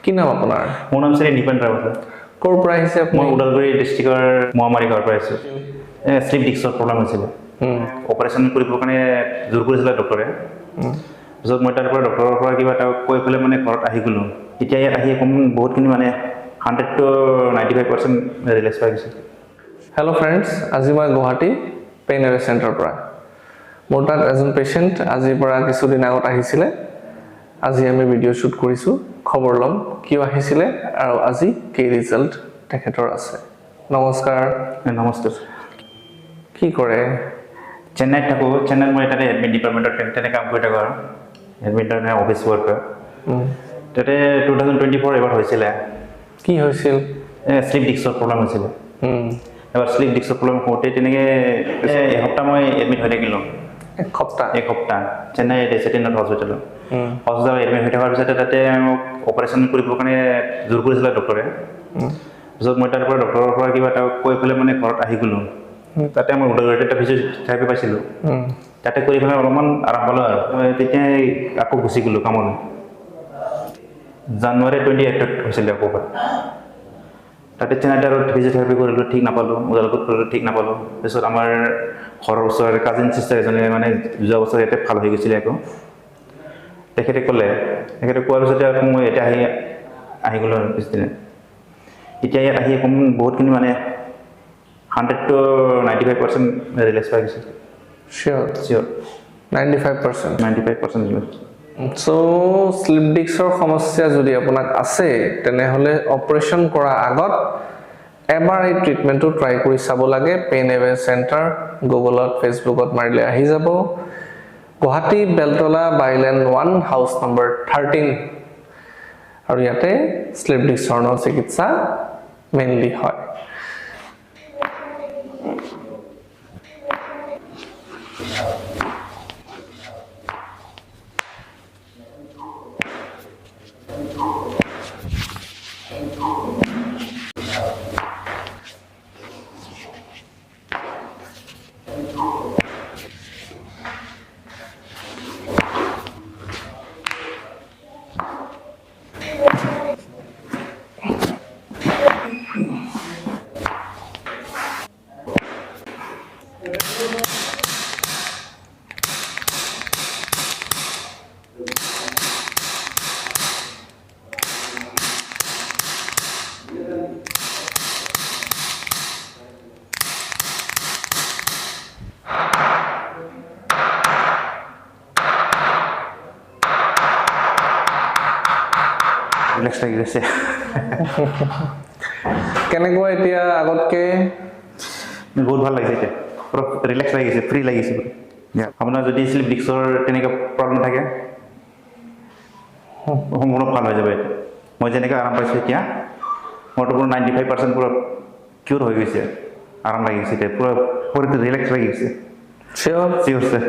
কি নাম আপোনাৰ? মোৰ নাম শ্ৰী নিপেন ৰাৱত। ক'ৰ পৰা আহিছে আপুনি? মই ওদালগুৰি ডিষ্ট্ৰিক্টৰ মহামাৰী গাঁৱৰ পৰা আহিছোঁ। স্লিপ ডিস্কৰ প্ৰব্লেম হৈছিলে। অপাৰেশ্যন কৰিবৰ কাৰণে জোৰ কৰিছিলে ডক্টৰে। পিছত মই তাৰ পৰা ডক্টৰৰ পৰা কিবা এটা কৈ পেলাই মানে ঘৰত আহি গ'লোঁ। এতিয়া ইয়াত আহি বহুতখিনি মানে 100 to 95% ৰিলেক্স পাই গৈছে। হেল্ল' ফ্ৰেণ্ডছ, আজি মই গুৱাহাটী পেইন এৱে চেণ্টাৰৰ পৰা। মোৰ তাত এজন পেচেণ্ট আজিৰ পৰা কিছুদিন আগত আহিছিলে। আজি আমি ভিডিঅ' শ্বুট কৰিছোঁ, খবৰ ল'ম কিয় আহিছিলে আৰু আজি কি ৰিজাল্ট তেখেতৰ আছে। নমস্কাৰ। নমস্কাৰ। কি কৰে? চেন্নাইত থাকোঁ। চেন্নাইত মই তাতে এডমিট ডিপাৰ্টমেণ্টত তেনে কাম কৰি থাকোঁ আৰু এডমিটৰ অফিচ ৱৰ্কাৰ। তাতে 2024 এবাৰ হৈছিলে। কি হৈছিল? শ্লিপ ডিস্কৰ প্ৰব্লেম হৈছিলে। এবাৰ শ্লিপ ডিস্কৰ প্ৰব্লেম হওঁতে তেনেকৈ এসপ্তাহ মই এডমিট হৈ থাকিলোঁ। এসপ্তাহ চেন্নাই ৰেচিডেণ্ট হস্পিটেলত এডমিট হৈ থকাৰ পিছতে তাতে মোক অপাৰেশ্যন কৰিবৰ কাৰণে জোৰ কৰিছিলে ডক্টৰে। পিছত মই তাৰ পৰা ডক্টৰৰ পৰা কিবা এটা কৈ পেলাই মানে ঘৰত আহি গ'লোঁ। তাতে মই ওদালগুৰিতে এটা ফিজিঅ'থেৰাপি পাইছিলোঁ। তাতে কৰি পেলাই অলপমান আৰাম পালোঁ আৰু মই তেতিয়াই আকৌ গুচি গ'লোঁ কামলৈ। জানুৱাৰী 28 হৈছিলে আকৌ তাতে চেন্নাইত আৰু ফিজিঅ'থেৰাপি কৰিলোঁ, ঠিক নাপালোঁ। ওদালগুৰিত কৰিলোঁ, ঠিক নাপালোঁ। তাৰপিছত আমাৰ ঘৰৰ ওচৰৰে কাজিন চিষ্টাৰ এজনে মানে যোৱা বছৰ ইয়াতে ভাল হৈ গৈছিলে আকৌ। তেখেতে কোৱাৰ পিছতে আকৌ মই এতিয়া আহি গ'লোঁ আৰু পিছদিনা। এতিয়া ইয়াত আহি বহুতখিনি মানে 100 to 95% ৰিলেক্স পাই গৈছে। চিয়'ৰ 95%? 95%। চ' শ্লিপ ডিস্কৰ সমস্যা যদি আপোনাক আছে তেনেহ'লে অপাৰেশ্যন কৰাৰ আগত এবাৰ এই ট্ৰিটমেণ্টটো ট্ৰাই কৰি চাব লাগে। পেইন এৱে চেণ্টাৰ গুগলত ফেচবুকত মাৰিলে আহি যাব। Guwahati Beltola bylane 1 house number 13 আৰু ইয়াতে শ্লিপ ডিস্কৰ চিকিৎসা মেইনলি হয়। ৰিলেক্স লাগি গৈছে। কেনেকুৱা এতিয়া আগতকে? বহুত ভাল লাগিছে এতিয়া, পুৰা ৰিলেক্স লাগিছে, ফ্ৰী লাগিছে। আপোনাৰ যদি শ্লিপ ডিস্কৰ তেনেকুৱা প্ৰব্লেম থাকে সম্পূৰ্ণ ভাল হৈ যাব। এতিয়া মই যেনেকৈ আৰাম পাইছোঁ এতিয়া মোৰতো পুৰা 95% পুৰা কিউৰ হৈ গৈছে, আৰাম লাগিছে এতিয়া, পুৰা শৰীৰটো ৰিলেক্স লাগি গৈছে। চিয়'ৰ চিয়'ৰ ছাৰ।